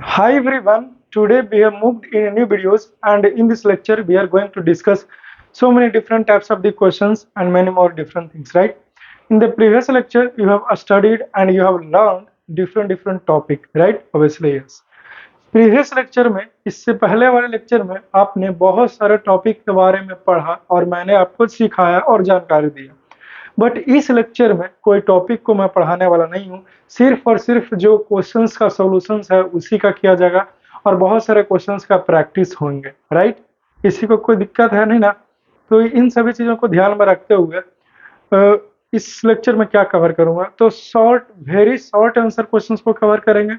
Hi everyone, today we have moved in new videos and in this lecture we are going to discuss so many different types of the questions and many more different things, right? In the previous lecture you have studied and you have learned different topic, right? Obviously yes. Previous lecture में इससे पहले वाले lecture में आपने बहुत सारे topic के बारे में पढ़ा और मैंने आपको सिखाया और जानकारी दिया। बट इस लेक्चर में कोई टॉपिक को मैं पढ़ाने वाला नहीं हूँ, सिर्फ और सिर्फ जो क्वेश्चंस का सॉल्यूशंस है उसी का किया जाएगा और बहुत सारे क्वेश्चंस का प्रैक्टिस होंगे, राइट? किसी को कोई दिक्कत है नहीं ना? तो इन सभी चीज़ों को ध्यान में रखते हुए इस लेक्चर में क्या कवर करूंगा, तो वेरी शॉर्ट आंसर क्वेश्चंस को कवर करेंगे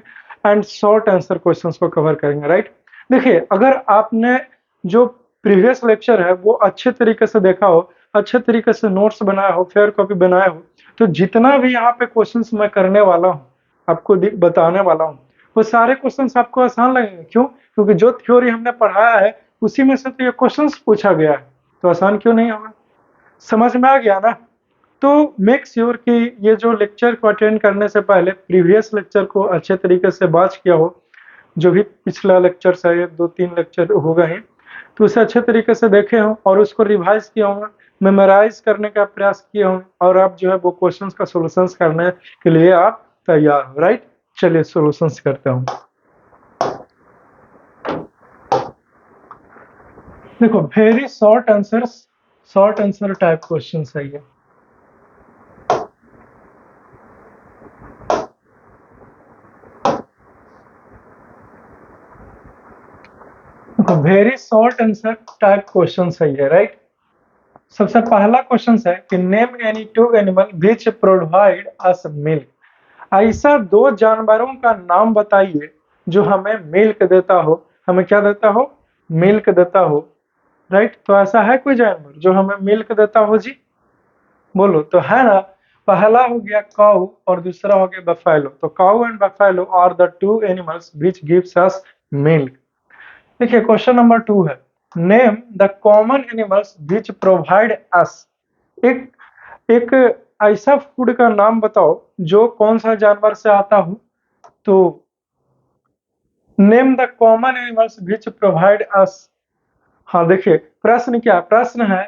एंड शॉर्ट आंसर क्वेश्चंस को कवर करेंगे, राइट? देखिए, अगर आपने जो प्रीवियस लेक्चर है वो अच्छे तरीके से देखा हो, अच्छे तरीके से नोट्स बनाया हो, फेयर कॉपी बनाया हो, तो जितना भी यहाँ पे क्वेश्चंस मैं करने वाला हूँ, आपको बताने वाला हूँ, वो सारे क्वेश्चंस आपको आसान लगेंगे। क्यों? क्योंकि जो थ्योरी हमने पढ़ाया है उसी में से तो ये क्वेश्चंस पूछा गया है, तो आसान क्यों नहीं होगा? समझ में आ गया ना? तो मेक श्योर कि ये जो लेक्चर को अटेंड करने से पहले प्रीवियस लेक्चर को अच्छे तरीके से वॉच किया हो। जो भी पिछला लेक्चर है, 1-2-3 लेक्चर हो गए हैं, तो उसे अच्छे तरीके से देखे हों और उसको रिवाइज किया होगा, मेमोराइज करने का प्रयास किए हों और आप जो है वो क्वेश्चंस का सॉल्यूशंस करने के लिए आप तैयार हो, राइट? चलिए सॉल्यूशंस करते हूँ। देखो, very short answer type question है ये। Very short answer type question है ये, राइट? सबसे पहला क्वेश्चन है कि name any to animal which provide us milk. ऐसा दो जानवरों का नाम बताइए जो हमें मिल्क देता हो। हमें क्या देता हो? मिल्क देता हो, राइट? तो ऐसा है कोई जानवर जो हमें मिल्क देता हो जी? बोलो तो, है ना? पहला हो गया काऊ और दूसरा हो गया बफेलो। तो cow and buffalo are the two animals which gives us milk. देखिए, क्वेश्चन नंबर 2 है, name the common animals which provide us. एक एक ऐसा फूड का नाम बताओ जो कौन सा जानवर से आता हो। तो name the common animals which provide अस। हाँ, देखिए प्रश्न क्या प्रश्न है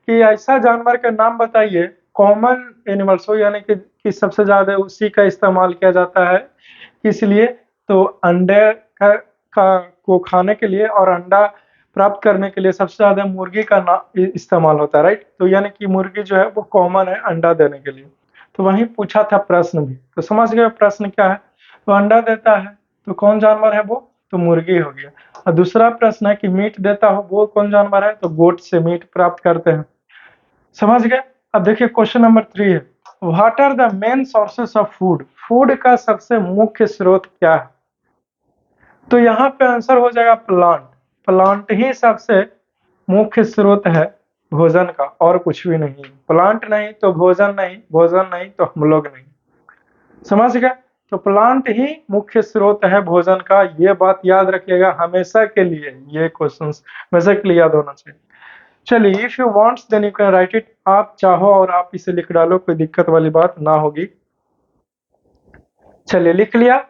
कि ऐसा जानवर का नाम बताइए, कॉमन एनिमल्स हो यानी कि सबसे ज्यादा उसी का इस्तेमाल किया जाता है। इसलिए तो अंडे को खाने के लिए और अंडा प्राप्त करने के लिए सबसे ज्यादा मुर्गी का इस्तेमाल होता है, राइट? तो यानी कि मुर्गी जो है वो कॉमन है अंडा देने के लिए। तो वही पूछा था प्रश्न भी, तो समझ गए प्रश्न क्या है? तो अंडा देता है तो कौन जानवर है वो? तो मुर्गी हो गया। और दूसरा प्रश्न है कि मीट देता हो, वो कौन जानवर है? तो गोट से मीट प्राप्त करते हैं। समझ गए? अब देखिए क्वेश्चन नंबर 3 है, what are the main sources of food. Food का सबसे मुख्य स्रोत क्या है? तो यहाँ पे आंसर हो जाएगा प्लांट। प्लांट ही सबसे मुख्य स्रोत है भोजन का, और कुछ भी नहीं। प्लांट नहीं तो भोजन नहीं, भोजन नहीं तो हम लोग नहीं। समझ गए? तो प्लांट ही मुख्य स्रोत है भोजन का, ये बात याद रखिएगा हमेशा के लिए। ये क्वेश्चंस हमेशा के लिए याद होना चाहिए। चलिए, if you wants then you can write it. आप चाहो और आप इसे लिख डालो, कोई दिक्कत वाली बात ना होगी। चलिए, लिख लिया?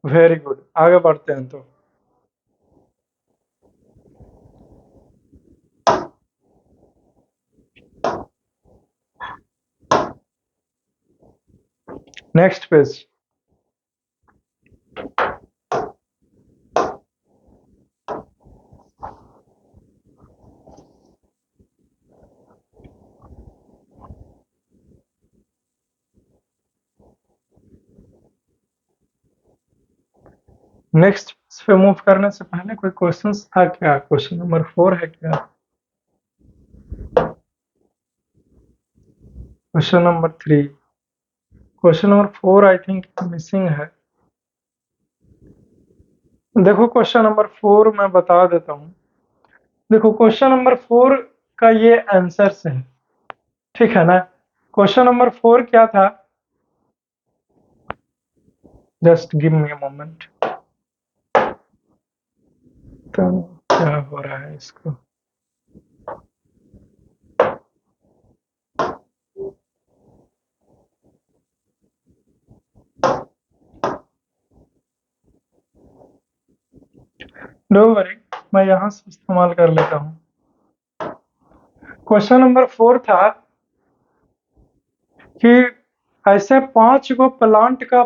वेरी गुड, आगे बढ़ते हैं। तो नेक्स्ट पेज। नेक्स्ट पे मूव करने से पहले कोई क्वेश्चंस था क्या? क्वेश्चन नंबर 4 है क्या? Question number 3, question number 4 I think missing है। देखो, क्वेश्चन नंबर 4 मैं बता देता हूँ। देखो, क्वेश्चन नंबर 4 का ये आंसर है, ठीक है ना? क्वेश्चन नंबर 4 क्या था? Just give me a moment. तो क्या हो रहा है इसको? डोंट वरी, मैं यहाँ से इस्तेमाल कर लेता हूँ। क्वेश्चन नंबर 4 था कि ऐसे 5 गो प्लांट का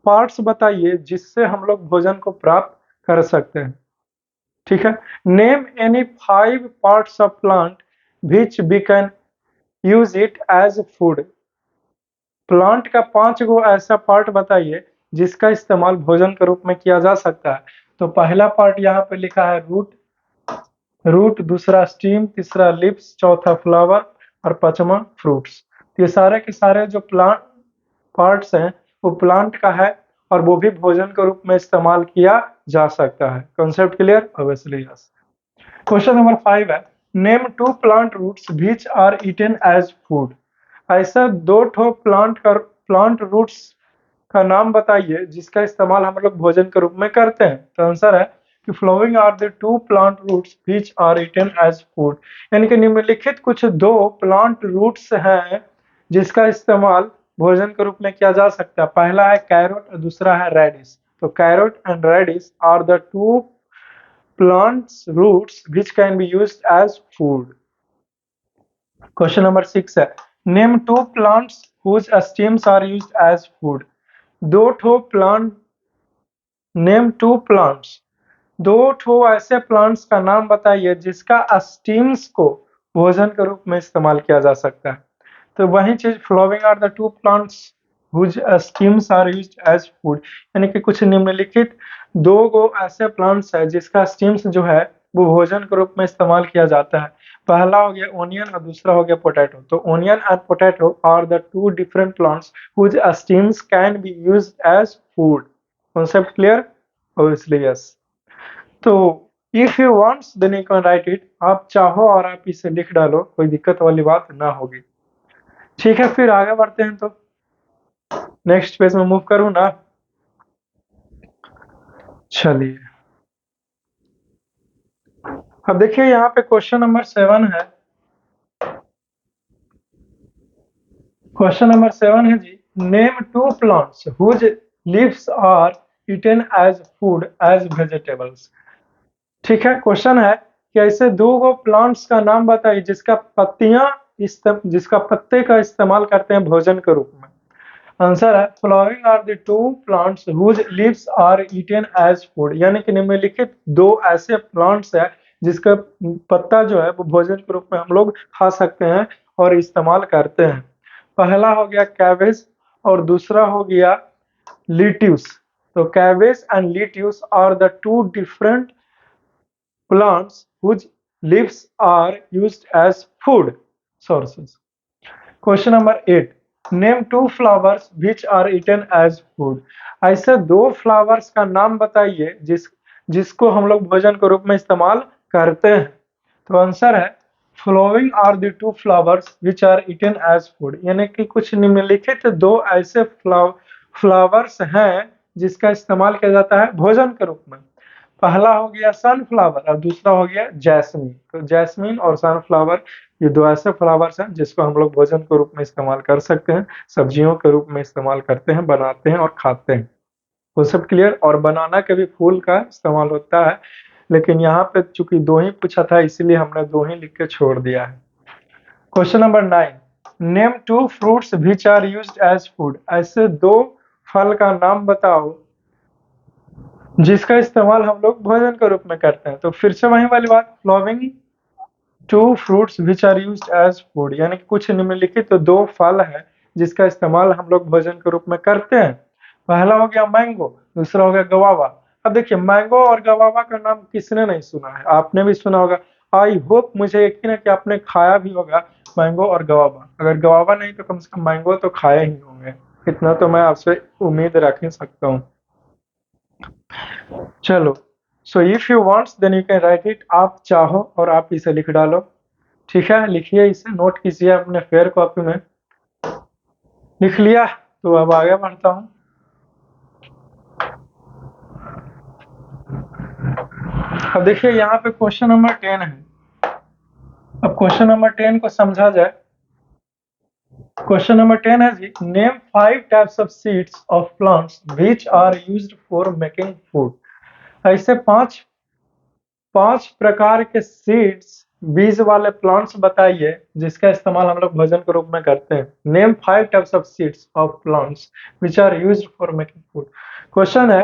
पार्ट्स बताइए जिससे हम लोग भोजन को प्राप्त कर सकते हैं। ठीक है, name any 5 parts of plant which we can use it as food. Plant का 5 गो ऐसा पार्ट बताइए जिसका इस्तेमाल भोजन के रूप में किया जा सकता है। तो पहला पार्ट यहाँ पे लिखा है रूट, दूसरा स्टीम, तीसरा लिप्स, चौथा फ्लावर और पांचवा फ्रूट्स। ये सारे के सारे जो प्लांट पार्ट्स हैं वो प्लांट का है और वो भी भोजन के रूप में इस्तेमाल किया जा सकता है। Concept clear? Obviously yes. Question number 5 है, name 2 plant roots which are eaten as food. ऐसा 2 ठो प्लांट रूट्स का नाम बताइए जिसका इस्तेमाल हम लोग भोजन के रूप में करते हैं। तो आंसर है कि following are the 2 plant roots which are eaten as food. यानी कि निम्नलिखित कुछ 2 प्लांट रूट्स हैं जिसका इस्तेमाल भोजन के रूप में किया जा सकता है। पहला है कैरोट और दूसरा है रेडिश। तो carrot and radish are the 2 plants roots which can be used as food. Question number 6 है, name 2 plants whose stems are used as food. दो ठो प्लांट नेम 2 प्लांट्स, 2 ठो ऐसे प्लांट्स का नाम बताइए जिसका स्टीम्स को भोजन के रूप में इस्तेमाल किया जा सकता है। तो वही चीज following are the 2 plants whose stems are used as food, यानी कि कुछ निम्नलिखित 2 गो ऐसे प्लांट्स है जिसका स्टीम्स जो है वो भोजन के रूप में इस्तेमाल किया जाता है। पहला हो गया ओनियन और दूसरा हो गया पोटैटो। तो onion and potato are the 2 different plants whose stems can be used as food. Concept clear? Obviously yes. तो if you want then you can write it. आप चाहो और आप इसे लिख डालो, कोई दिक्कत वाली बात ना होगी। ठीक है, फिर आगे बढ़ते हैं। तो नेक्स्ट पेज में मूव करूं ना? चलिए, अब देखिए यहाँ पे क्वेश्चन नंबर 7 है। क्वेश्चन नंबर 7 है जी, name 2 plants whose leaves are eaten as food as vegetables. ठीक है, क्वेश्चन है कि ऐसे 2 गो प्लांट्स का नाम बताइए जिसका पत्ते का इस्तेमाल करते हैं भोजन के रूप में। आंसर है following are the 2 plants whose leaves are eaten as food. यानी कि निम्नलिखित 2 ऐसे प्लांट्स है जिसका पत्ता जो है वो भोजन के रूप में हम लोग खा सकते हैं और इस्तेमाल करते हैं। पहला हो गया कैबेज और दूसरा हो गया लीट्यूस। तो cabbage and lettuce are the 2 different plants whose leaves are used as food sources. Question number 8. Name 2 flowers which are eaten as food. ऐसे 2 फ्लावर्स का नाम बताइए जिसको हम लोग भोजन के रूप में इस्तेमाल करते हैं। तो आंसर है following are the 2 flowers which are eaten as food. यानी कि कुछ निम्नलिखित 2 ऐसे फ्लावर्स हैं जिसका इस्तेमाल किया जाता है भोजन के रूप में। पहला हो गया सनफ्लावर और दूसरा हो गया जैस्मीन। तो जैस्मीन और सनफ्लावर ये 2 ऐसे फ्लावर्स हैं जिसको हम लोग भोजन के रूप में इस्तेमाल कर सकते हैं, सब्जियों के रूप में इस्तेमाल करते हैं, बनाते हैं और खाते हैं। वो सब क्लियर? और बनाना के भी फूल का इस्तेमाल होता है, लेकिन यहाँ पे चूंकि 2 ही पूछा था इसलिए हमने 2 ही लिख के छोड़ दिया है। Question number 9, name 2 fruits which are used as food. ऐसे 2 फल का नाम बताओ जिसका इस्तेमाल हम लोग भोजन के रूप में करते हैं। तो फिर से वही वाली बात, following 2 fruits which are used as food, यानी कि कुछ निम्नलिखित 2 फल है जिसका इस्तेमाल हम लोग भोजन के रूप में करते हैं। पहला हो गया मैंगो, दूसरा हो गया गवावा। अब देखिए, मैंगो और गवावा का नाम किसने नहीं सुना है? आपने भी सुना होगा। आई होप, मुझे यकीन है कि आपने खाया भी होगा मैंगो और गवावा। अगर गवावा नहीं तो कम से कम मैंगो तो खाए ही होंगे, इतना तो मैं आपसे उम्मीद रख ही सकता हूँ। चलो, so if you wants then you can write it. आप चाहो और आप इसे लिख डालो। ठीक है, लिखिए, इसे नोट कीजिए अपने फेयर कॉपी में। लिख लिया? तो अब आगे बढ़ता हूँ। अब देखिए यहाँ पे क्वेश्चन नंबर 10 है। अब क्वेश्चन नंबर 10 को समझा जाए। क्वेश्चन नंबर 10 है जी, name 5 types of seeds of plants which are used for making food. ऐसे 5 5 प्रकार के सीड्स बीज वाले प्लांट्स बताइए जिसका इस्तेमाल हम लोग भोजन के रूप में करते हैं। Name 5 types of seeds of plants which are used for making food. Question है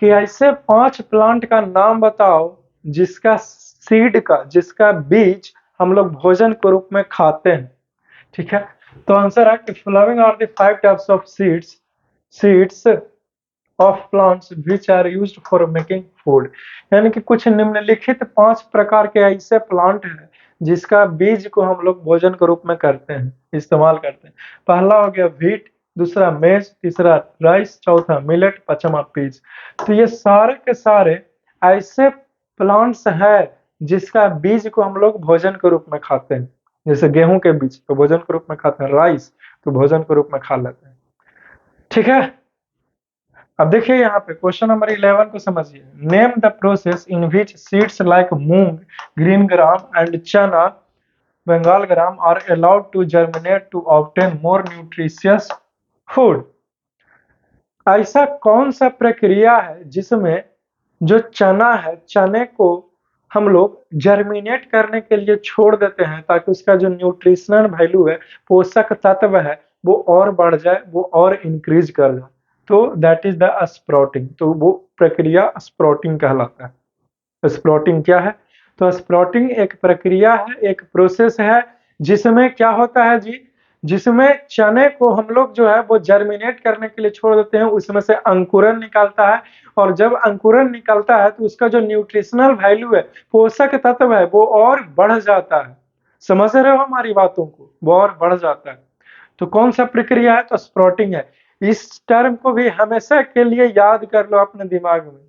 कि ऐसे 5 प्लांट का नाम बताओ जिसका सीड का जिसका बीज हम लोग भोजन के रूप में खाते हैं। ठीक है, तो आंसर है कि following are the 5 types of seeds of plants which are used for making food. यानी कि कुछ निम्नलिखित 5 प्रकार के ऐसे प्लांट हैं जिसका बीज को हम लोग भोजन के रूप में करते हैं, इस्तेमाल करते हैं। पहला हो गया व्हीट, दूसरा मेज, तीसरा राइस, चौथा मिलेट, पांचवा पीज। तो ये सारे के सारे ऐसे प्लांट्स हैं जिसका बीज को हम लोग भोजन के रूप में खाते हैं। जैसे गेहूं के बीज तो भोजन के रूप में खाते हैं, राइस तो भोजन के रूप में खा लेते हैं। ठीक है, अब देखिए यहाँ पे क्वेश्चन नंबर 11 को समझिए। Name the process in which seeds like moong, green gram and chana, Bengal gram are allowed to germinate to obtain more nutritious food. ऐसा कौन सा प्रक्रिया है जिसमें जो चना है, चने को हम लोग जर्मिनेट करने के लिए छोड़ देते हैं ताकि उसका जो न्यूट्रिशनल वैल्यू है, पोषक तत्व है, वो और बढ़ जाए, वो और इंक्रीज कर जाए। तो दैट इज द स्प्राउटिंग। तो वो प्रक्रिया स्प्राउटिंग कहलाता है। स्प्राउटिंग क्या है? तो स्प्राउटिंग एक प्रक्रिया है, एक प्रोसेस है जिसमें क्या होता है जी, जिसमें चने को हम लोग जो है वो जर्मिनेट करने के लिए छोड़ देते हैं, उसमें से अंकुरन निकलता है और जब अंकुरन निकलता है तो उसका जो न्यूट्रिशनल वैल्यू है, पोषक तत्व है, वो और बढ़ जाता है। समझ रहे हो हमारी बातों को? वो और बढ़ जाता है। तो कौन सा प्रक्रिया है? तो स्प्राउटिंग है। इस टर्म को भी हमेशा के लिए याद कर लो अपने दिमाग में,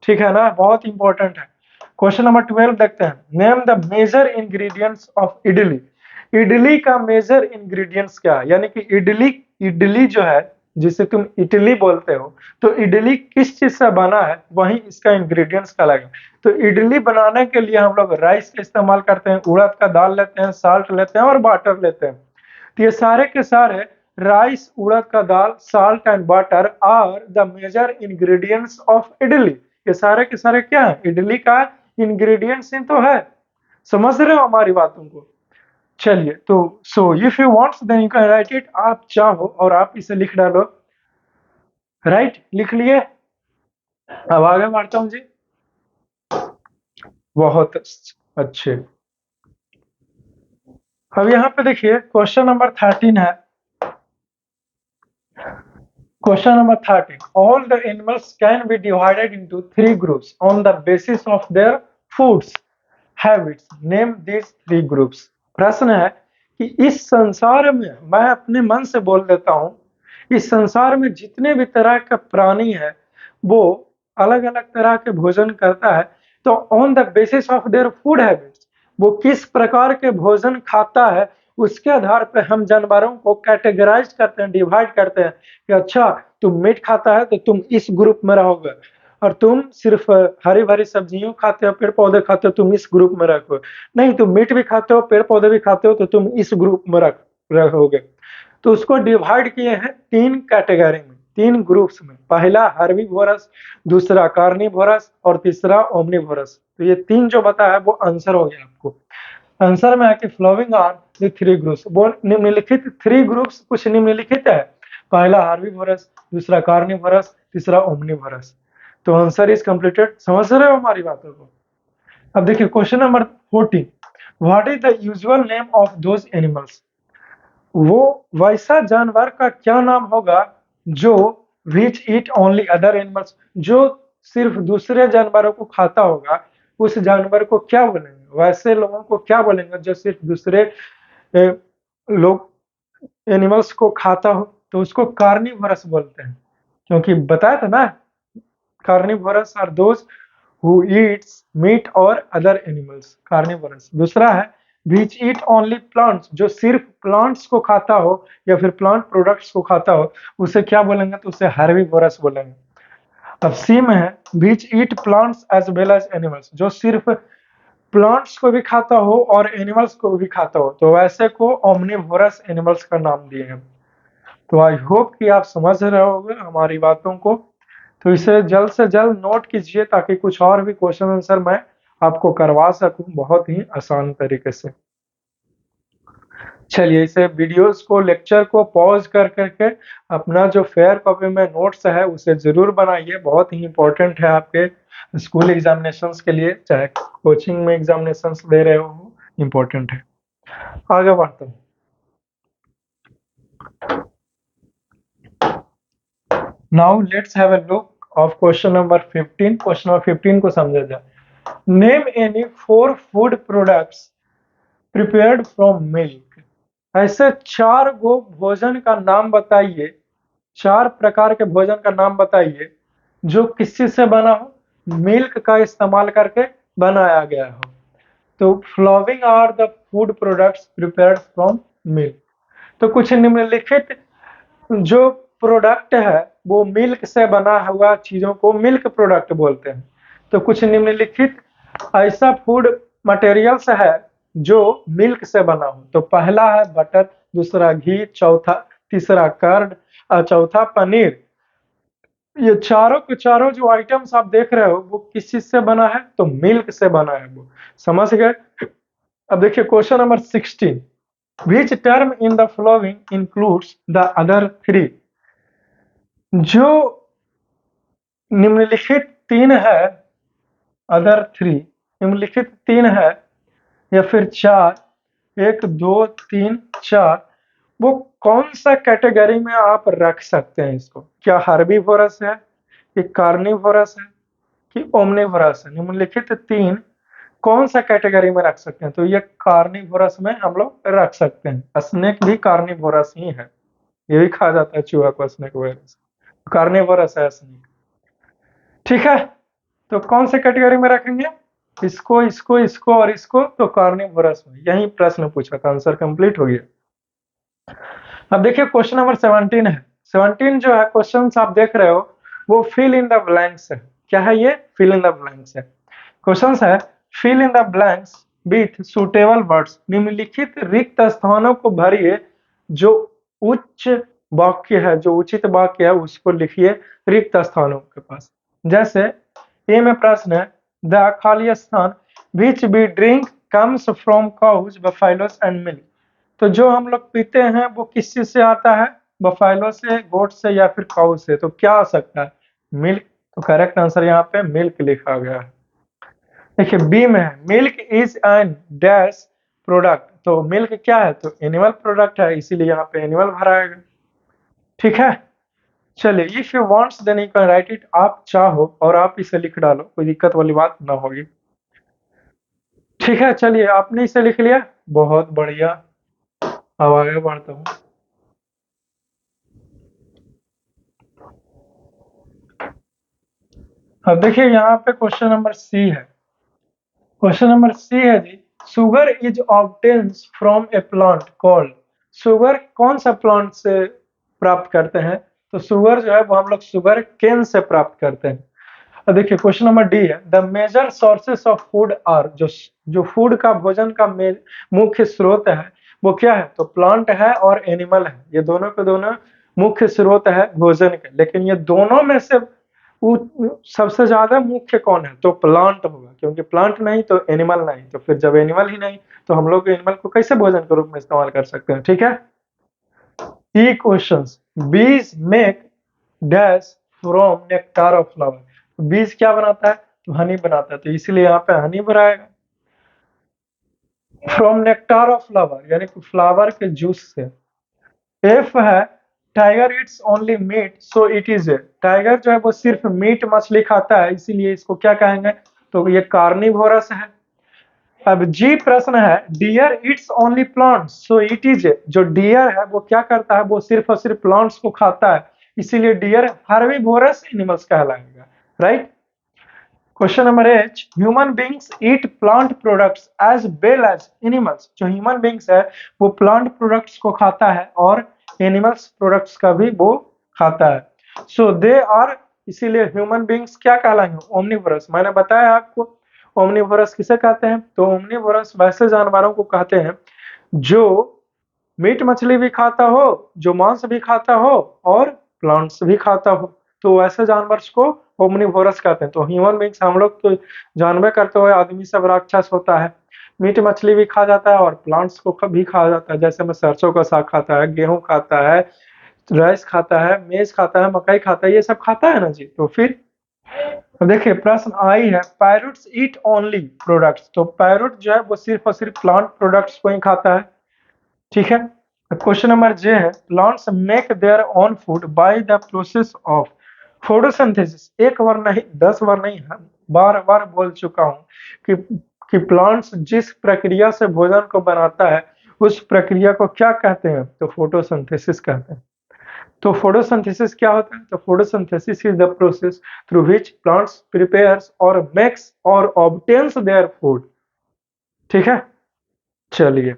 ठीक है ना, बहुत इंपॉर्टेंट है। क्वेश्चन नंबर 12 देखते हैं। Name the major ingredients of idli. Idli का मेजर इंग्रेडिएंट्स क्या है? यानी कि इडली, इडली जो है जिसे तुम इडली बोलते हो, तो इडली किस चीज से बना है, वही इसका इंग्रेडिएंट्स का लगेगा। तो इडली बनाने के लिए हम लोग राइस का इस्तेमाल करते हैं, उड़द का दाल लेते हैं, साल्ट लेते हैं और वाटर लेते हैं। तो ये सारे के सारे राइस, उड़द का दाल, salt and water are the major ingredients of idli. ये सारे के सारे क्या है? इडली का इंग्रेडिएंट्स ही तो है। समझ रहे हो हमारी बातों को? चलिए, तो so if you want then you can write it. आप चाहो और आप इसे लिख डालो। राइट, लिख लिए? अब आगे बढ़ता हूं जी। बहुत अच्छे। अब यहाँ पे देखिए क्वेश्चन नंबर 13 है। Question number 13. All the animals can be divided into 3 groups on the basis of their foods habits. Name these 3 groups. प्रश्न है कि इस संसार में, मैं अपने मन से बोल देता हूं, इस संसार में जितने भी तरह का प्राणी है वो अलग अलग तरह के भोजन करता है। तो on the basis of their food habits, वो किस प्रकार के भोजन खाता है, उसके आधार पर हम जानवरों को कैटेगराइज करते हैं, डिवाइड करते हैं कि अच्छा तुम मीट खाता है तो तुम इस ग्रुप में रहोगे, और तुम सिर्फ हरी भरी सब्जियों खाते हो, पेड़ पौधे खाते हो, तुम इस ग्रुप में रखो। नहीं, तुम मीट भी खाते हो, पेड़ पौधे भी खाते हो, तो तुम इस ग्रुप में रहोगे। तो उसको डिवाइड किए हैं 3 कैटेगरी में, 3 ग्रुप्स में। पहला हर्बीवोरस, दूसरा कार्निवोरस और तीसरा ओमनिवोरस। तो ये 3 जो बताया वो आंसर हो गया आपको। आंसर में आके फ्लोइंग आर द 3 ग्रुप्स। वो निम्नलिखित 3 ग्रुप्स कुछ निम्नलिखित है। पहला हार्बीवोरस, दूसरा कार्निवोरस, तीसरा ओमनिवोरस। तो आंसर इज कंप्लीटेड। समझ रहे हो हमारी बातों को? अब देखिए question number 14। What is the usual name of those animals. वो वैसा जानवर का क्या नाम होगा जो विच ईट ओनली अदर एनिमल्स, जो सिर्फ दूसरे जानवरों को खाता होगा, उस जानवर को क्या बोलेंगे? वैसे लोगों को क्या बोलेंगे जो सिर्फ दूसरे लोग एनिमल्स को खाता हो? तो उसको कार्निवोरस बोलते हैं, क्योंकि बताया था ना, carnivorous are those who eats meat और अदर एनिमल्स, कार्निवोरस। दूसरा है विच ईट ओनली प्लांट्स, जो सिर्फ प्लांट्स को खाता हो या फिर प्लांट प्रोडक्ट्स को खाता हो, उसे क्या बोलेंगे? तो उसे हर्बीवोरस बोलेंगे। अब सी में है which eat plants as well as animals, जो सिर्फ प्लांट्स को भी खाता हो और एनिमल्स को भी खाता हो, तो वैसे को ओमनिवोरस एनिमल्स का नाम दिए हैं। तो आई होप कि आप समझ रहे होंगे हमारी बातों को। तो इसे जल्द से जल्द नोट कीजिए ताकि कुछ और भी क्वेश्चन आंसर मैं आपको करवा सकूं बहुत ही आसान तरीके से। चलिए इसे वीडियोस को लेक्चर को पॉज कर करके अपना जो फेयर कॉपी में नोट्स है उसे जरूर बनाइए, बहुत ही इंपॉर्टेंट है आपके स्कूल एग्जामिनेशंस के लिए, चाहे कोचिंग में एग्जामिनेशंस दे रहे हो, इंपॉर्टेंट है। आगे बढ़ते हैं। Now let's have a look of question number 15। Question number 15 को समझा जाए। Name any 4 food products prepared from milk. ऐसे 4 गो भोजन का नाम बताइए, 4 प्रकार के भोजन का नाम बताइए जो किस चीज से बना हो, मिल्क का इस्तेमाल करके बनाया गया हो। तो following are the food products prepared from milk. तो कुछ निम्नलिखित जो प्रोडक्ट है वो मिल्क से बना हुआ चीजों को मिल्क प्रोडक्ट बोलते हैं। तो कुछ निम्नलिखित ऐसा फूड मटेरियल्स है जो मिल्क से बना हो। तो पहला है बटर, दूसरा घी, चौथा तीसरा कर्ड और चौथा पनीर। ये चारों के चारों जो आइटम्स आप देख रहे हो वो किस चीज से बना है, तो मिल्क से बना है। वो समझ गए। अब देखिए question number 16। Which term in the following includes the other three. जो निम्नलिखित 3 है, अदर थ्री निम्नलिखित 3 है या फिर 4, 1 2 3 4, वो कौन सा कैटेगरी में आप रख सकते हैं इसको? क्या हर्बीवोरस है, कि कार्निवोरस है, कि ओमनिवोरस है? निम्नलिखित 3 कौन सा कैटेगरी में रख सकते हैं? तो ये कार्निवोरस में हम लोग रख सकते हैं। स्नेक भी कार्निवोरस ही है, ये भी खा जाता है चूहा को, स्नेक वगैरह से। कार्निवोरस है स्नेक। ठीक है, तो कौन से कैटेगरी में रखेंगे? इसको इसको इसको और इसको, तो कार्निवोरस में। यही प्रश्न पूछा था, आंसर कंप्लीट हो गया। अब देखिए क्वेश्चन नंबर 17 है। 17 जो है क्वेश्चन आप देख रहे हो वो फिल इन द ब्लैंक्स है। क्या है ये? फिल इन द ब्लैंक्स है। क्वेश्चन है fill in the blanks with suitable words. निम्नलिखित रिक्त स्थानों को भरिए जो उच्च वाक्य है, जो उचित वाक्य है उसको लिखिए रिक्त स्थानों के पास। जैसे ए में प्रश्न है द खाली स्थान which we drink comes from cows buffaloes and milk. तो जो हम लोग पीते हैं वो किस चीज से आता है? बफेलो से, गोट से या फिर काउ से। तो क्या आ सकता है? मिल्क। तो करेक्ट आंसर यहाँ पे मिल्क लिखा गया है। देखिए बी में है milk is an dash product. तो मिल्क क्या है? तो एनिमल प्रोडक्ट है, इसीलिए यहाँ पे एनिमल भराएगा। ठीक है, चलिए if you wants then you can write it. आप चाहो और आप इसे लिख डालो, कोई दिक्कत वाली बात ना होगी। ठीक है, चलिए आपने इसे लिख लिया, बहुत बढ़िया। अब आगे बढ़ता हूँ। अब देखिए यहाँ पे क्वेश्चन नंबर सी है। क्वेश्चन नंबर सी है जी, sugar is obtains from a plant called. Sugar कौन सा प्लांट से प्राप्त करते हैं? तो शुगर जो है वो हम लोग शुगर केन से प्राप्त करते हैं। अब देखिए क्वेश्चन नंबर डी है the major sources of food are. जो फूड का भोजन का मुख्य स्रोत है वो क्या है? तो प्लांट है और एनिमल है। ये दोनों के दोनों मुख्य स्रोत है भोजन के, लेकिन ये दोनों में से सबसे ज्यादा मुख्य कौन है? तो प्लांट होगा, क्योंकि प्लांट नहीं तो एनिमल नहीं। तो फिर जब एनिमल ही नहीं तो हम लोग एनिमल को कैसे भोजन के रूप में इस्तेमाल कर सकते हैं? ठीक है। ई क्वेश्चंस बीज make dash from nectar of flower. बीज क्या बनाता है? तो हनी बनाता है, तो इसीलिए यहाँ पे हनी बनाएगा। फ्रॉम नेक्टार ऑफ फ्लावर यानी कि फ्लावर के जूस से। एफ है tiger eats only meat so it is a. Tiger जो है वो सिर्फ मीट मछली खाता है, इसीलिए इसको क्या कहेंगे? तो ये कार्निवोरस है। अब जी प्रश्न है deer eats only plants so it is a. जो डियर है वो क्या करता है? वो सिर्फ और सिर्फ प्लांट्स को खाता है, इसीलिए डियर हर्बीवोरस एनिमल्स कहलाएगा। Right. Question number H human beings eat plant products as well as animals. जो ह्यूमन बींग्स है वो प्लांट प्रोडक्ट्स को खाता है और एनिमल्स प्रोडक्ट्स का भी वो खाता है। सो दे आर, इसीलिए ह्यूमन बींग्स क्या कहलाएंगे? ओमनिवोरस। मैंने बताया आपको ओमनिवोरस किसे कहते हैं? तो ओमनिवोरस वैसे जानवरों को कहते हैं जो मीट मछली भी खाता हो, जो मांस भी खाता हो और प्लांट्स भी खाता हो। तो ऐसे जानवर को ओमनिवोरस कहते हैं। तो ह्यूमन बींग्स हम लोग तो जानवर करते हुए आदमी सब राक्षस होता है। मीट मछली भी खा जाता है और प्लांट्स को भी खा जाता है, जैसे में सरसों का साग खाता है, गेहूं खाता है, राइस खाता है, मेज खाता है, मकई खाता है, ये सब खाता है ना जी। तो फिर तो देखिए प्रश्न आई है, पैरोट्स ईट ओनली प्रोडक्ट्स। तो पैरोट जो है वो सिर्फ और सिर्फ प्लांट प्रोडक्ट्स को ही खाता है, ठीक है। क्वेश्चन नंबर जे है, plants make their own food by the process of photosynthesis. एक बार नहीं 10 बार नहीं, बार बार बोल चुका हूँ कि प्लांट्स जिस प्रक्रिया से भोजन को बनाता है उस प्रक्रिया को क्या कहते हैं, तो फोटोसिंथेसिस कहते हैं। तो फोटोसिंथेसिस क्या होता है, तो photosynthesis is the process through which plants prepares और मेक्स और ऑब्टेन्स देयर फूड, ठीक है। चलिए,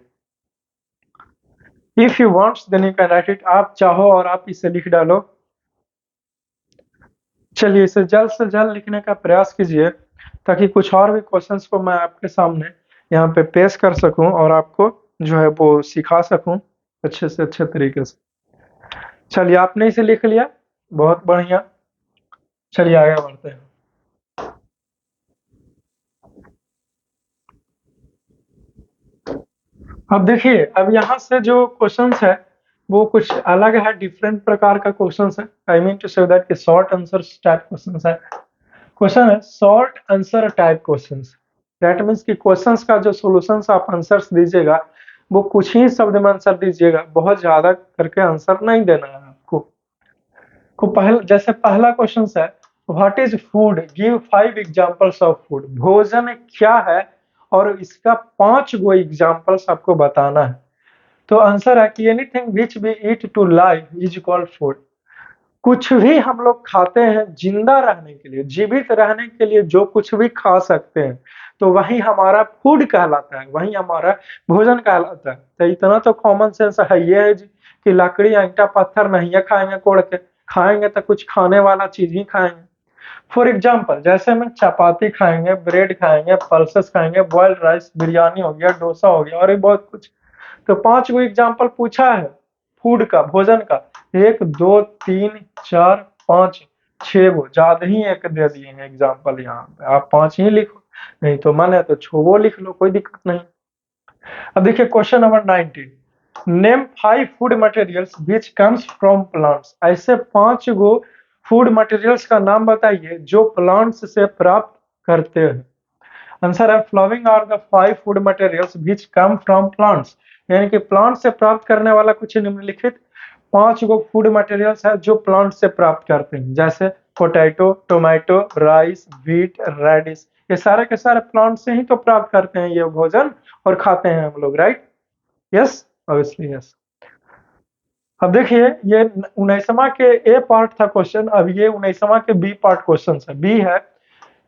if you want then you can write it. आप चाहो और आप इसे लिख डालो। चलिए, इसे जल्द से जल्द लिखने का प्रयास कीजिए ताकि कुछ और भी क्वेश्चंस को मैं आपके सामने यहाँ पे पेश कर सकूं और आपको जो है वो सिखा सकूं अच्छे से अच्छे तरीके से। चलिए, आपने इसे लिख लिया, बहुत बढ़िया। चलिए आगे बढ़ते हैं। अब देखिए, अब यहाँ से जो क्वेश्चंस है वो कुछ अलग है, डिफरेंट प्रकार का क्वेश्चंस है। I mean to say that कि शॉर्ट आंसर टाइप क्वेश्चंस है। क्वेश्चन है short answer type questions. That means कि क्वेश्चंस का जो सॉल्यूशंस आप आंसर्स दीजिएगा वो कुछ ही शब्द में आंसर दीजिएगा, बहुत ज्यादा करके आंसर नहीं देना है आपको। जैसे पहला क्वेश्चन है, what is food, give 5 examples of food. भोजन क्या है और इसका 5 गो एग्जांपल्स आपको बताना है। तो आंसर है कि anything which we eat to live is called food. कुछ भी हम लोग खाते हैं जिंदा रहने के लिए, जीवित रहने के लिए जो कुछ भी खा सकते हैं तो वही हमारा फूड कहलाता है, वही हमारा भोजन कहलाता है। तो इतना तो कॉमन सेंस है ये है जी कि लकड़ी ईंटा पत्थर नहीं है खाएंगे कोड़ के, खाएंगे तो कुछ खाने वाला चीज ही खाएंगे। फॉर एग्जाम्पल, जैसे में चपाती खाएंगे, ब्रेड खाएंगे, पल्सेस खाएंगे, बॉइल्ड राइस, बिरयानी हो गया, डोसा हो गया और भी बहुत कुछ। तो 5 गो एग्जाम्पल पूछा है फूड का, भोजन का। 1 2 3 4 5 6 गो, ज्यादा ही एक दे दिए हैं एग्जाम्पल। यहाँ पे आप 5 ही लिखो, नहीं तो माने तो 6 गो लिख लो, कोई दिक्कत नहीं। अब देखिए question number 19, name 5 food materials which comes from plants. ऐसे 5 गो फूड मटेरियल्स का नाम बताइए जो प्लांट्स से प्राप्त करते हैं। आंसर है following are the 5 food materials which come from plants. यानी कि प्लांट से प्राप्त करने वाला कुछ निम्नलिखित 5 गो फूड मटेरियल्स है जो प्लांट से प्राप्त करते हैं, जैसे potato, tomato, rice, wheat, radish. ये सारे के सारे प्लांट से ही तो प्राप्त करते हैं ये भोजन और खाते हैं हम लोग, राइट? Yes, obviously yes. अब देखिए, ये 19वां के ए पार्ट था क्वेश्चन, अब ये 19वां के बी पार्ट क्वेश्चन है। बी है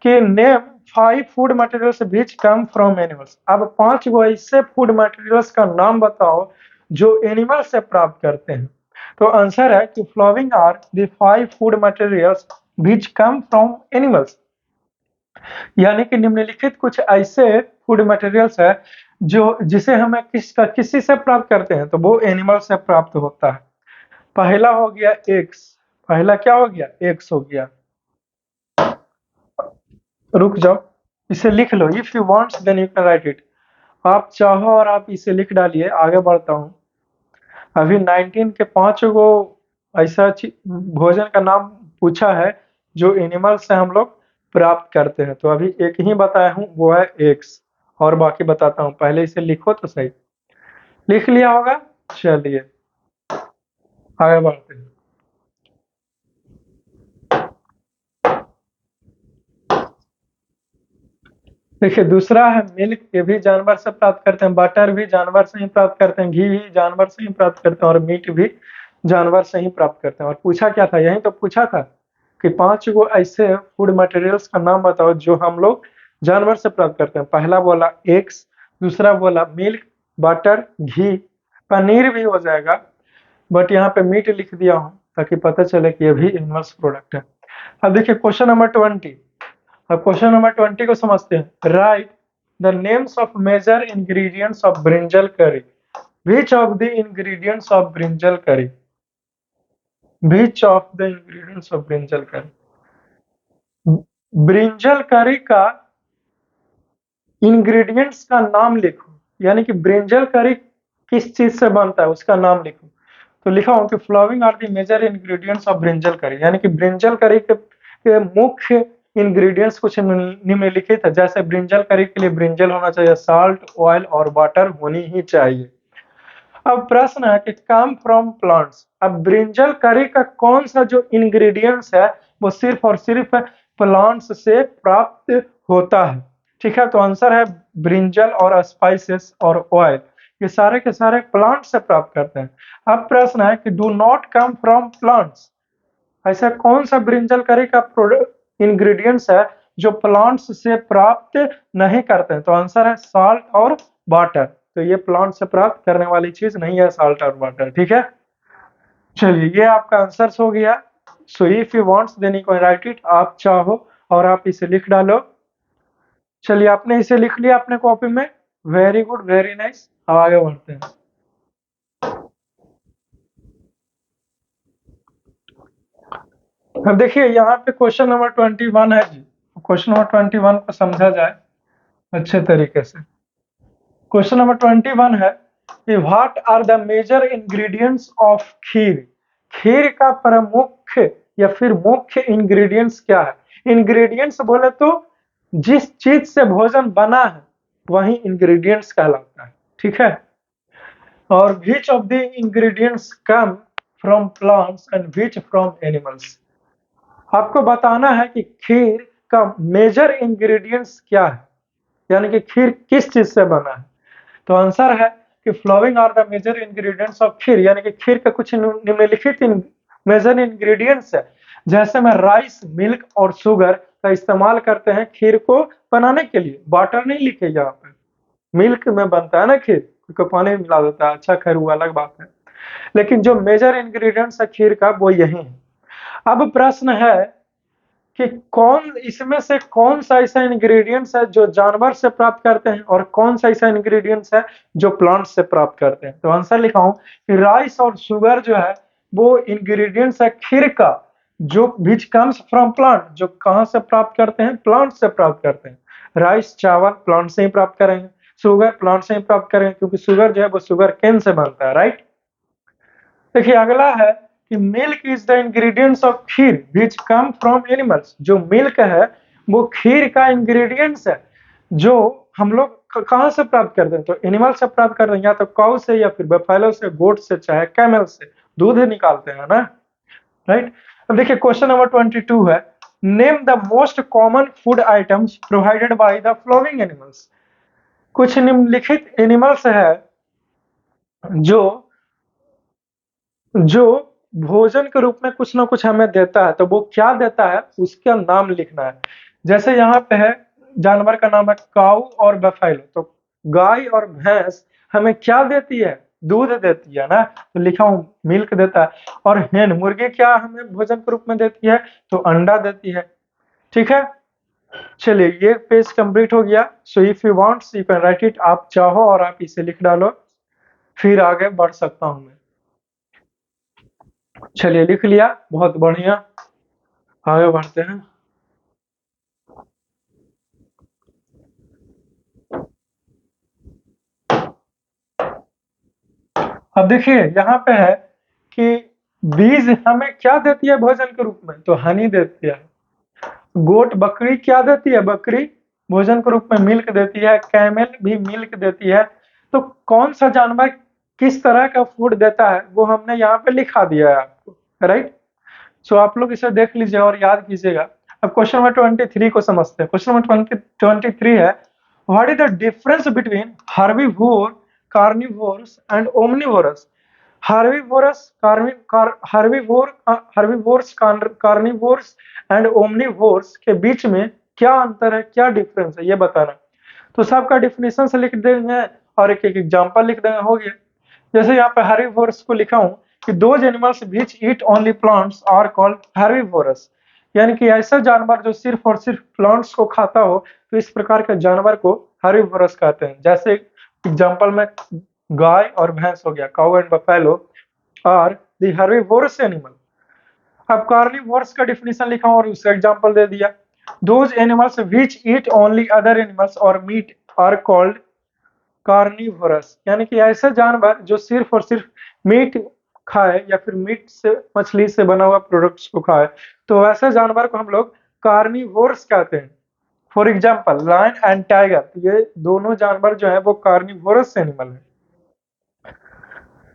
कि name 5 food materials which come from animals. अब 5 गो ऐसे फूड मटेरियल्स का नाम बताओ जो एनिमल से प्राप्त करते हैं। तो आंसर है कि following are the 5 food materials which come from animals. यानी कि निम्नलिखित कुछ ऐसे फूड मटेरियल्स है जो जिसे हमें किसी से प्राप्त करते हैं तो वो एनिमल से प्राप्त होता है। पहला हो गया एग्स, पहला क्या हो गया, एग्स हो गया। रुक जाओ, इसे लिख लो। If you want then you can write it. आप चाहो और आप इसे लिख डालिए, आगे बढ़ता हूँ। अभी 19 के 5 गो ऐसा भोजन का नाम पूछा है जो एनिमल से हम लोग प्राप्त करते हैं। तो अभी एक ही बताया हूँ, वो है एग्स, और बाकी बताता हूँ। पहले इसे लिखो तो सही। लिख लिया होगा, चलिए आगे बढ़ते हैं। देखिए दूसरा है मिल्क, ये भी जानवर से प्राप्त करते हैं, बटर भी जानवर से ही प्राप्त करते हैं, घी भी जानवर से ही प्राप्त करते हैं और मीट भी जानवर से ही प्राप्त करते हैं। और पूछा क्या था, यही तो पूछा था कि 5 गो ऐसे फूड मटेरियल्स का नाम बताओ जो हम लोग जानवर से प्राप्त करते हैं। पहला बोला एग्स, दूसरा बोला मिल्क, बटर, घी, पनीर भी हो जाएगा बट यहाँ पे मीट लिख दिया हूँ ताकि पता चले कि ये भी एनिमल्स प्रोडक्ट है। अब देखिए क्वेश्चन नंबर 20। अब क्वेश्चन नंबर 20 को समझते हैं। Write the names of major ingredients of brinjal curry. Which of the ingredients of brinjal curry. Which of the ingredients of brinjal curry? Brinjal curry का ingredients का नाम लिखो, यानी कि ब्रिंजल करी किस चीज से बनता है उसका नाम लिखो। तो लिखा हूं कि following are the major ingredients of brinjal curry, यानी कि ब्रिंजल करी के मुख्य इंग्रेडिएंट्स कुछ निम्नलिखित है। जैसे ब्रिंजल करी के लिए ब्रिंजल होना चाहिए, साल्ट, ऑयल और वाटर होनी ही चाहिए। अब प्रश्न है कि कम फ्रॉम प्लांट्स। अब ब्रिंजल करी का कौन सा जो इंग्रेडिएंट्स है वो सिर्फ और सिर्फ प्लांट्स से प्राप्त होता है। ठीक है, तो आंसर है ब्रिंजल और स्पाइसेस और ऑयल, ये सारे के सारे प्लांट से प्राप्त करते हैं। अब प्रश्न है कि do not come from plants, ऐसा कौन सा ब्रिंजल करी का प्रोडक्ट इंग्रेडिएंट्स है जो प्लांट्स से प्राप्त नहीं करते हैं। तो आंसर है साल्ट और वाटर। तो ये प्लांट से प्राप्त करने वाली चीज नहीं है साल्ट और वाटर। ठीक है, चलिए ये आपका आंसर हो गया। So if you wants then you can write it, आप चाहो और आप इसे लिख डालो। चलिए आपने इसे लिख लिया अपने कॉपी में, वेरी गुड, वेरी नाइस। अब आगे बढ़ते हैं। अब देखिए यहाँ पे क्वेश्चन नंबर 21 है जी। क्वेश्चन नंबर 21 को समझा जाए अच्छे तरीके से। क्वेश्चन नंबर 21 है कि what are the major ingredients of kheer. Kheer का प्रमुख या फिर मुख्य इंग्रेडिएंट्स क्या है। इंग्रेडिएंट्स बोले तो जिस चीज से भोजन बना है वही इंग्रेडिएंट्स कहलाता है। ठीक है, और which of the ingredients come from plants and which from animals। आपको बताना है कि खीर का मेजर इंग्रेडिएंट्स क्या है, यानी कि खीर किस चीज से बना है। तो आंसर है कि following are the major ingredients of kheer, यानी कि खीर का कुछ निम्नलिखित मेजर इंग्रेडिएंट्स है। जैसे में राइस, मिल्क और शुगर का इस्तेमाल करते हैं खीर को बनाने के लिए। वाटर नहीं लिखे यहाँ पे, मिल्क में बनता है ना खीर, क्योंकि पानी में मिला देता है। अच्छा खैर वो अलग बात है, लेकिन जो मेजर इंग्रेडिएंट्स है खीर का वो यही है। अब प्रश्न है कि कौन इसमें से कौन सा ऐसा इंग्रेडिएंट्स है जो जानवर से प्राप्त करते हैं और कौन सा ऐसा इंग्रेडिएंट्स है जो प्लांट से प्राप्त करते हैं। तो आंसर लिखा हूं कि राइस और शुगर जो है वो इंग्रेडिएंट्स है खीर का, जो विच कम्स फ्रॉम प्लांट, जो कहां से प्राप्त करते हैं, प्लांट से प्राप्त करते हैं। राइस चावल प्लांट से ही प्राप्त करेंगे, शुगर प्लांट से ही प्राप्त करेंगे, क्योंकि शुगर जो है वो शुगर केन से बनता है। राइट, देखिए अगला है कि milk is the ingredients of kheer which come from animals. जो मिल्क है वो खीर का इंग्रेडिएंट्स है जो हम लोग कहां से प्राप्त करते हैं। तो एनिमल से प्राप्त करते हैं, या तो काउ से या फिर बफेलो से, गोट से, चाहे कैमल से दूध निकालते हैं ना। राइट, अब देखिए क्वेश्चन नंबर 22 है name the most common food items provided by the following animals. कुछ निम्नलिखित एनिमल्स है जो जो भोजन के रूप में कुछ ना कुछ हमें देता है। तो वो क्या देता है उसका नाम लिखना है। जैसे यहाँ पे है जानवर का नाम है काऊ और बफेलो। तो गाय और भैंस हमें क्या देती है, दूध देती है ना। तो लिखा हूं मिल्क देता है। और हेन मुर्गी क्या हमें भोजन के रूप में देती है, तो अंडा देती है। ठीक है, चलिए ये पेज कंप्लीट हो गया। So if you want you can write it, आप चाहो और आप इसे लिख डालो, फिर आगे बढ़ सकता हूं मैं। चलिए लिख लिया, बहुत बढ़िया, आगे बढ़ते हैं। अब देखिए यहाँ पे है कि बीज हमें क्या देती है भोजन के रूप में, तो हनी देती है। गोट बकरी क्या देती है, बकरी भोजन के रूप में मिल्क देती है। कैमल भी मिल्क देती है। तो कौन सा जानवर किस तरह का फूड देता है वो हमने यहाँ पे लिखा दिया है आपको। राइट, सो आप लोग इसे देख लीजिए और याद कीजिएगा। अब क्वेश्चन नंबर 23 को समझते हैं। क्वेश्चन नंबर 23 है what is the difference between herbivore, carnivorous and omnivorous. Herbivorous, herbivores, carnivores and omnivores के बीच में क्या अंतर है, क्या डिफरेंस है, ये बताना। तो सबका डिफिनेशन से लिख देंगे और एक एक एग्जांपल लिख देंगे, हो गया। जैसे यहाँ पे हर्बीवोरस को लिखा हूं कि those animals which eat only plants are called herbivorous, यानी कि ऐसा जानवर जो सिर्फ और सिर्फ प्लांट्स को खाता हो, तो इस प्रकार के जानवर को हर्बीवोरस कहते हैं। जैसे एग्जांपल में गाय और भैंस हो गया, cow and buffalo are the herbivorous animal. अब कार्निवोर्स का डिफिनेशन लिखा और उसका एग्जांपल दे दिया। Those animals which eat only other animals और मीट आर कॉल्ड कार्निवोरस, यानी कि ऐसे जानवर जो सिर्फ और सिर्फ मीट खाए या फिर मीट से मछली से बना हुआ प्रोडक्ट्स को खाए, तो वैसे जानवर को हम लोग कार्निवोर्स कहते हैं। For example lion and tiger, ये दोनों जानवर जो है वो कार्निवोरस एनिमल है।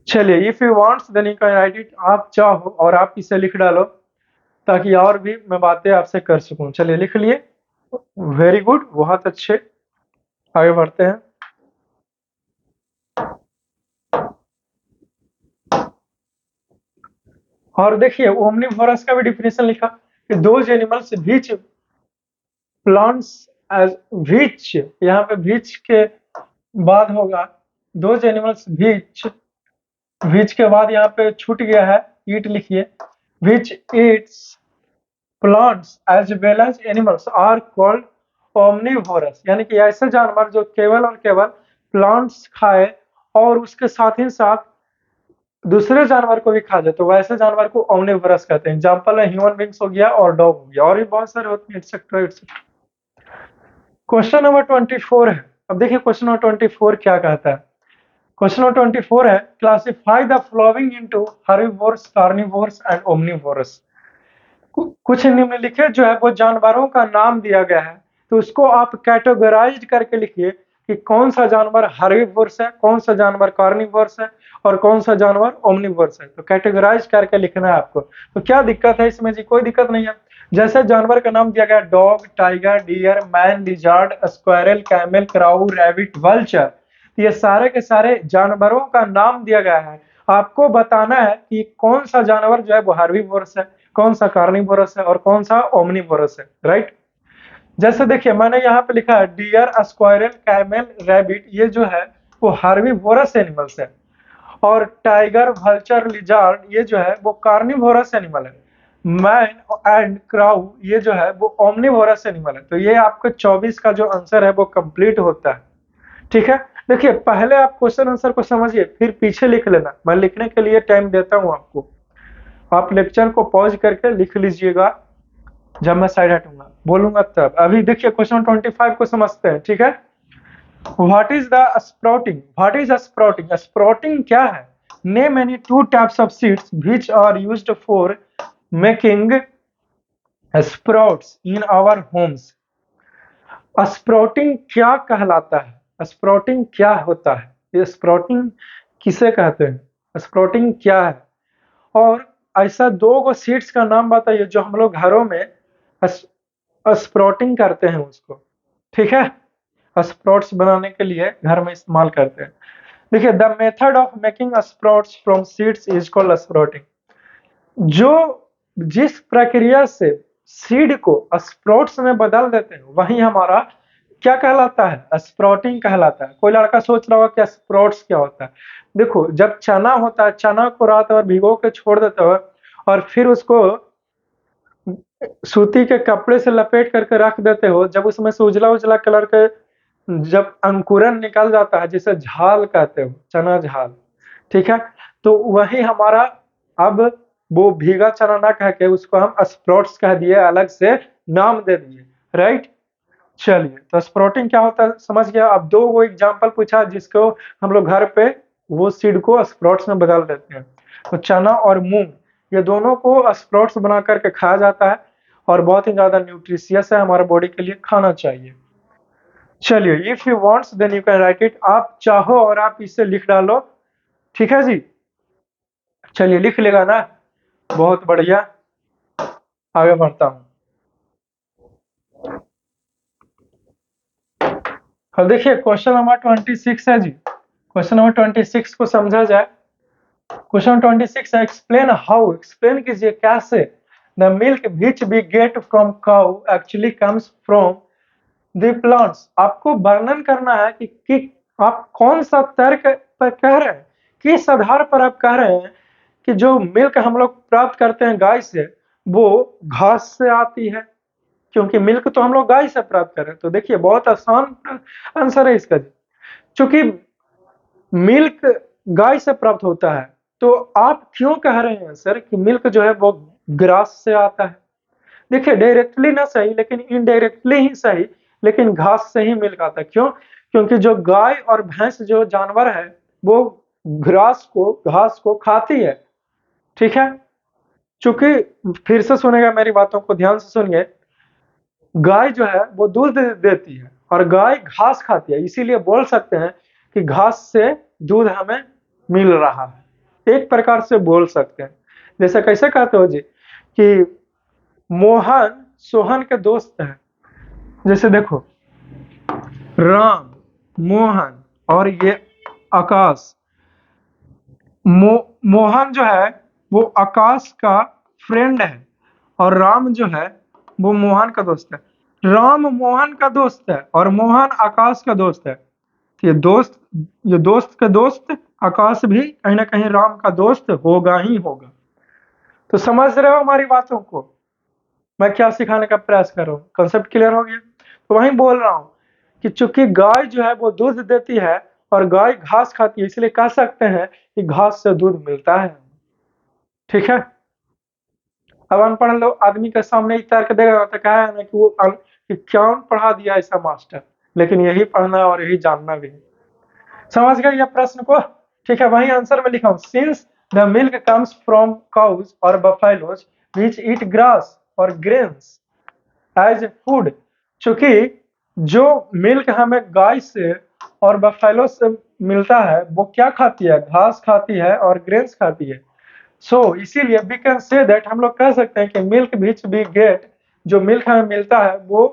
चलिए, if you wants then you can write it, आप चाहो और आप इसे लिख डालो ताकि और भी मैं बातें आपसे कर सकूं। चलिए लिख लिए, वेरी गुड, बहुत अच्छे, आगे बढ़ते हैं। और देखिए ओमनिवोरस का भी डिफिनेशन लिखा कि those animals which plants as which, यहाँ पे व्हिच के बाद होगा दोज एनिमल्स व्हिच, व्हिच के बाद यहाँ पे छूट गया है, ईट लिखिए, which eats plants as well as animals are called omnivorous, यानी कि ऐसे जानवर जो केवल और केवल प्लांट्स खाए और उसके साथ ही साथ दूसरे जानवर को भी खा जाए, तो वैसे जानवर को ओमनिवोरस कहते हैं। एग्जांपल है ह्यूमन बींग्स हो गया और डॉग हो गया, और भी बहुत सारे होते हैं, एटसेट्रा एटसेट्रा। क्वेश्चन नंबर 24 है। अब देखिए क्वेश्चन नंबर 24 क्या कहता है। क्वेश्चन नंबर 24 है, classify the following into herbivorous, carnivorous and omnivorous. कुछ निम्नलिखित जो है वो जानवरों का नाम दिया गया है, तो उसको आप कैटेगराइज करके लिखिए कि कौन सा जानवर हर्बीवोरस है, कौन सा जानवर कार्निवोरस है और कौन सा जानवर ओमनिवोरस है। तो कैटेगराइज करके लिखना है आपको। तो क्या दिक्कत है इसमें जी? कोई दिक्कत नहीं है। जैसे जानवर का नाम दिया गया dog, tiger, deer, man, lizard, squirrel, camel, crow, rabbit, vulture, ये सारे के सारे जानवरों का नाम दिया गया है। आपको बताना है कि कौन सा जानवर जो है वो हर्बीवोरस है, कौन सा कार्निवोरस है और कौन सा ओमनिवोरस है, राइट। जैसे देखिए मैंने यहाँ पे लिखा है डियर, स्क्वायरल, कैमल, रैबिट, ये जो है वो हर्बीवोरस एनिमल्स है, और टाइगर, वल्चर, लिजार्ड ये जो है वो कार्निवोरस एनिमल है। मैन एंड क्राउ ये जो है वो ओमनिवोरस एनिमल है। तो ये आपका 24 का जो आंसर है वो कंप्लीट होता है, ठीक है। देखिए पहले आप क्वेश्चन आंसर को समझिए, फिर पीछे लिख लेना, मैं लिखने के लिए टाइम देता हूं आपको। आप लेक्चर को पॉज करके लिख लीजिएगा, जब मैं साइड हटूंगा बोलूंगा तब। अभी देखिए क्वेश्चन 25 को समझते हैं, ठीक है। What is the sprouting? What is sprouting? Sprouting क्या है? Name any two types of seeds which are used for making sprouts in our homes. Sprouting क्या कहलाता है? स्प्राउटिंग क्या होता है? ये स्प्राउटिंग किसे कहते हैं? स्प्राउटिंग क्या है? और ऐसा दो गो सीड्स का नाम बताइए जो हम लोग घरों में स्प्राउटिंग करते हैं उसको, ठीक है, स्प्राउट्स बनाने के लिए घर में इस्तेमाल करते हैं। देखिए the method of making sprouts from seeds is called sprouting. जो जिस प्रक्रिया से सीड को स्प्राउट्स में बदल देते हैं वही हमारा क्या कहलाता है? स्प्राउटिंग कहलाता है। कोई लड़का सोच रहा होगा कि स्प्राउट्स क्या होता है। देखो जब चना होता है, चना को रात भर भिगो के छोड़ देते हो और फिर उसको सूती के कपड़े से लपेट करके रख देते हो, जब उसमें से उजला उजला कलर के जब अंकुरन निकल जाता है, जिसे झाल कहते हो, चना झाल, ठीक है, तो वही हमारा अब वो भीगा चना ना कह के उसको हम स्प्राउट्स कह दिए, अलग से नाम दे दिए, राइट। चलिए तो स्प्राउटिंग क्या होता है समझ गया। अब दो वो एग्जांपल पूछा जिसको हम लोग घर पे वो सीड को स्प्राउट्स में बदल देते हैं। तो चना और मूंग ये दोनों को स्प्राउट्स बना करके खाया जाता है और बहुत ही ज्यादा न्यूट्रिशियस है, हमारे बॉडी के लिए खाना चाहिए। चलिए if you wants then you can write it, आप चाहो और आप इसे लिख डालो, ठीक है जी। चलिए लिख लेगा ना, बहुत बढ़िया, आगे बढ़ता हूँ। अब देखिए क्वेश्चन नंबर 26 है जी। क्वेश्चन नंबर 26 को समझा जाए। क्वेश्चन 26 है, एक्सप्लेन हाउ, एक्सप्लेन कीजिए कैसे the milk which we get from cow actually comes from the plants. आपको वर्णन करना है कि आप कौन सा तर्क पर कह रहे हैं, किस आधार पर आप कह रहे हैं कि जो मिल्क हम लोग प्राप्त करते हैं गाय से वो घास से आती है, क्योंकि मिल्क तो हम लोग गाय से प्राप्त कर रहे हैं। तो देखिए बहुत आसान आंसर है इसका, क्योंकि मिल्क गाय से प्राप्त होता है। तो आप क्यों कह रहे हैं सर कि मिल्क जो है वो ग्रास से आता है। देखिए डायरेक्टली ना सही लेकिन इनडायरेक्टली ही सही, लेकिन घास से ही मिल्क आता है। क्यों? क्योंकि जो गाय और भैंस जो जानवर है वो घास को खाती है। ठीक है, चूंकि फिर से सुनेगा मेरी बातों को ध्यान से सुनिए, गाय जो है वो दूध देती है और गाय घास खाती है, इसीलिए बोल सकते हैं कि घास से दूध हमें मिल रहा है, एक प्रकार से बोल सकते हैं। जैसे कैसे कहते हो जी कि मोहन सोहन के दोस्त हैं। जैसे देखो राम, मोहन और ये आकाश। मोहन जो है वो आकाश का फ्रेंड है और राम जो है वो मोहन का दोस्त है। राम मोहन का दोस्त है और मोहन आकाश का दोस्त है। तो ये दोस्त का दोस्त आकाश भी कहीं ना कहीं राम का दोस्त होगा ही होगा। तो समझ रहे हो हमारी बातों को, मैं क्या सिखाने का प्रयास कर रहा हूँ? कंसेप्ट क्लियर हो गया? तो वही बोल रहा हूँ कि चूंकि गाय जो है वो दूध देती है और गाय घास खाती है, इसलिए कह सकते हैं कि घास से दूध मिलता है। ठीक है, अब अनपढ़ लोग आदमी के सामने ही तर्क देगा तो कहा है ना कि कि क्यों पढ़ा दिया ऐसा मास्टर, लेकिन यही पढ़ना और यही जानना भी है। समझ गए ये प्रश्न को? ठीक है, वही आंसर में लिखा हूं, since the milk comes from cows और बफेलोज व्हिच ईट ग्रास और ग्रेन्स एज फूड। चूंकि जो मिल्क हमें गाय से और बफेलो से मिलता है वो क्या खाती है? घास खाती है और ग्रेन्स खाती है। इसीलिए वी कैन से दैट, हम लोग कह सकते हैं कि मिल्क विच वी गेट, जो मिल्क हमें मिलता है वो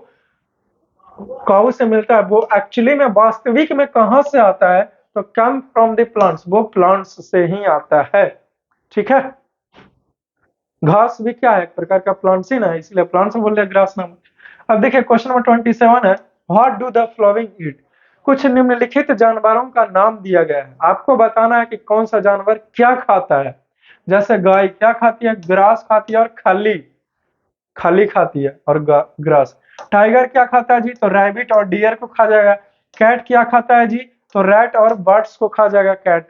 काऊ से मिलता है, वो एक्चुअली में वास्तविक में कहां से आता है? तो कम फ्रॉम द प्लांट्स, वो प्लांट्स से ही आता है। ठीक है, घास भी क्या है? एक प्रकार का प्लांट्स ही ना है, इसलिए प्लांट्स बोल रहे ग्रास नाम। अब देखिए क्वेश्चन नंबर 27 है, व्हाट डू द फ्लोइंग ईट? कुछ निम्नलिखित जानवरों का नाम दिया गया है, आपको बताना है कि कौन सा जानवर क्या खाता है। जैसे गाय क्या खाती है? ग्रास खाती है और खाली खाली खाती है और ग्रास। टाइगर क्या खाता है जी? तो रैबिट और डियर को खा जाएगा। कैट क्या खाता है जी? तो रैट और बर्ड्स को खा जाएगा कैट।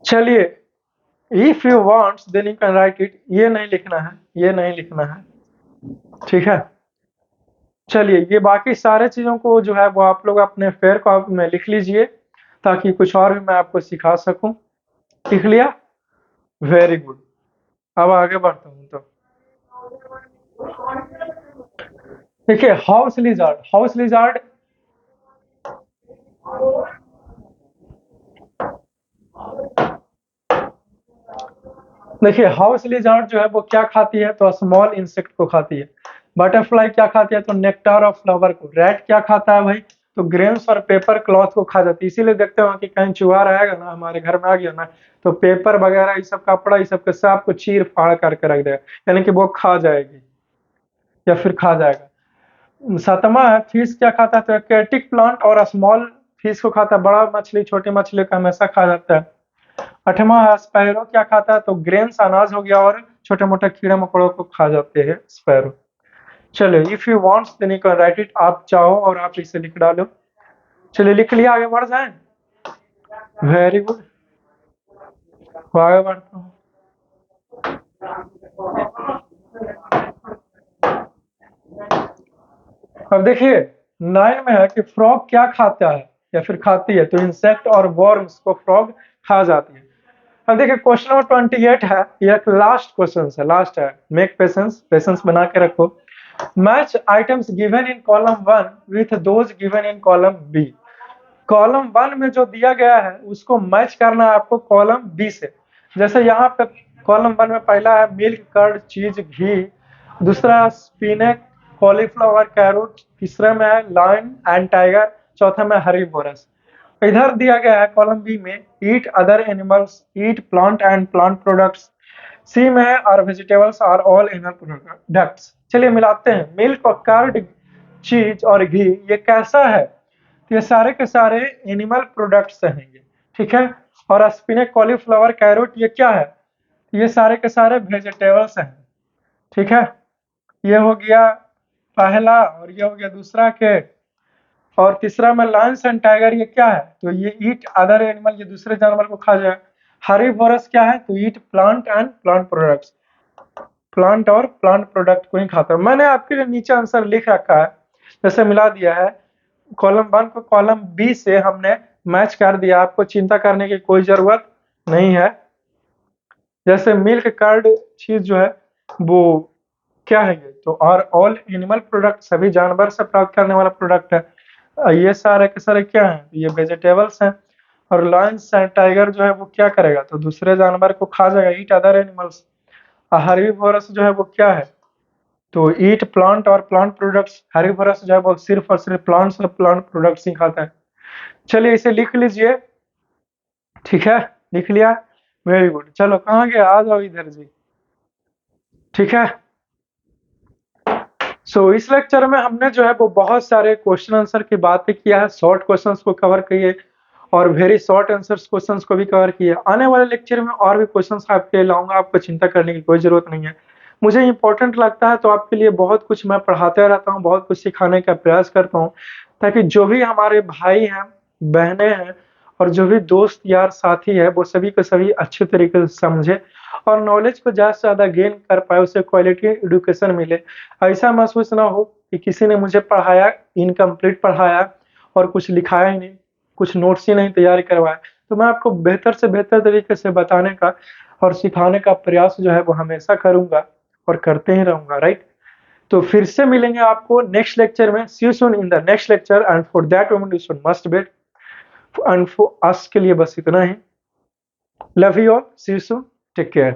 चलिए, if you want then you can write it, ये नहीं लिखना है, ये नहीं लिखना है। ठीक है, चलिए ये बाकी सारे चीजों को जो है वो आप लोग अपने फेयर कॉपी में लिख लीजिए ताकि कुछ और भी मैं आपको सिखा सकूं। लिख लिया? Very good. अब आगे बढ़ता हूं तो देखिए हाउस लिजार्ड। हाउस लिजार्ड देखिए हाउस लिजार्ड जो है वो क्या खाती है? तो स्मॉल इंसेक्ट को खाती है। बटरफ्लाई क्या खाती है? तो नेक्टार ऑफ फ्लावर को। रैट क्या खाता है भाई? तो ग्रेन्स और पेपर क्लॉथ को खा जाती है। इसीलिए देखते हो कि कहीं चूहा रहेगा ना हमारे घर में आ गया ना तो पेपर वगैरह ये सब कपड़ा ये सब के सब को चीर फाड़ करके रख देगा, यानी कि वो खा जाएगी या फिर खा जाएगा। सातवां है फिश क्या खाता है? तो एक्वेटिक प्लांट और स्मॉल फिश को खाता है। बड़ा मछली छोटी मछली को हमेशा खा जाता है। आठवां है स्पैरो क्या खाता है? तो ग्रेन्स अनाज हो गया और छोटे मोटे कीड़े मकोड़ों को खा जाते हैं स्पैरो। चलिए if you wants then you can write it, आप चाहो और आप इसे लिख डालो। चलिए लिख लिया, आगे बढ़ जाए। वेरी गुड, आगे बढ़ता हूँ। अब देखिए 9 में है कि फ्रॉग क्या खाता है या फिर खाती है? तो इंसेक्ट और वर्म्स को फ्रॉग खा जाती है। अब देखिए क्वेश्चन नंबर 28 है, ये एक लास्ट क्वेश्चन है, लास्ट है। मेक पेशेंस, पेशेंस बना के रखो। Match items given in column 1 with those given in column B. Column 1 में जो दिया गया है उसको मैच करना है आपको कॉलम बी से। जैसे यहाँ पे कॉलम 1 में पहला है मिल्क, कर्ड, चीज, घी। दूसरा स्पिनच, कॉलीफ्लावर, कैरोट। तीसरे में है लायन एंड टाइगर। चौथा में हरीबोरस। इधर दिया गया है कॉलम बी में eat other animals, eat plant and plant products. C में है और vegetables are all animal products. चलिए मिलाते हैं, मिल्क और कर्ड, चीज और घी ये कैसा है? तो ये सारे के सारे एनिमल प्रोडक्ट्स रहेंगे। ठीक है, और स्पिनच, कॉलीफ्लावर, कैरोट ये क्या है? ये सारे के सारे वेजिटेबल्स हैं। ठीक है, ये हो गया पहला और ये हो गया दूसरा के। और तीसरा में लायंस एंड टाइगर ये क्या है? तो ये ईट अदर एनिमल, ये दूसरे जानवर को खा जाए। हर्बीवोरस क्या है? तो ईट plant and plant products, plant और प्लांट प्रोडक्ट को ही खाता है। मैंने आपके लिए नीचे आंसर लिख रखा है, जैसे मिला दिया है, कॉलम 1 को कॉलम बी से हमने मैच कर दिया, आपको चिंता करने की कोई जरूरत नहीं है। जैसे मिल्क कर्ड चीज जो है वो क्या है ये? तो और ऑल एनिमल प्रोडक्ट, सभी जानवर से प्राप्त करने वाला प्रोडक्ट है। ये सारे के सारे क्या है? ये वेजिटेबल्स हैं। और लायंस एंड टाइगर जो है वो क्या करेगा? तो दूसरे जानवर को खा जाएगा, ईट अदर एनिमल्स। हर्बीवोरस जो है वो क्या है? तो ईट प्लांट और प्लांट प्रोडक्ट्स। हर्बीवोरस जो है वो सिर्फ और सिर्फ प्लांट्स और प्लांट प्रोडक्ट्स ही खाता है। चलिए इसे लिख लीजिए, ठीक है? लिख लिया, वेरी गुड। चलो कहाँ गया? आ जाओ इधर जी, ठीक है। इस लेक्चर में हमने जो है वो बहुत सारे क्वेश्चन आंसर की बातें किया है, शॉर्ट क्वेश्चंस को कवर किए और वेरी शॉर्ट आंसर्स क्वेश्चंस को भी कवर किए। आने वाले लेक्चर में और भी क्वेश्चंस आपके लिए लाऊंगा, आपको चिंता करने की कोई जरूरत नहीं है। मुझे इंपॉर्टेंट लगता है तो आपके लिए बहुत कुछ मैं पढ़ाते रहता हूँ, बहुत कुछ सिखाने का प्रयास करता हूँ, ताकि जो भी हमारे भाई हैं, बहनें हैं और जो भी दोस्त यार साथी है वो सभी को सभी अच्छे तरीके से समझे और नॉलेज को ज्यादा से ज्यादा गेन कर पाए, उसे क्वालिटी एडुकेशन मिले। ऐसा महसूस ना हो कि किसी ने मुझे पढ़ाया, इनकम्प्लीट पढ़ाया और कुछ लिखाया ही नहीं, कुछ नोट्स ही नहीं तैयार करवाया। तो मैं आपको बेहतर से बेहतर तरीके से बताने का और सिखाने का प्रयास जो है वो हमेशा करूंगा और करते ही रहूंगा, राइट? तो फिर से मिलेंगे आपको नेक्स्ट लेक्चर में। See you soon in the next lecture and for that moment you should must wait. And for आज के लिए बस इतना ही। Love you all, see you soon, take care.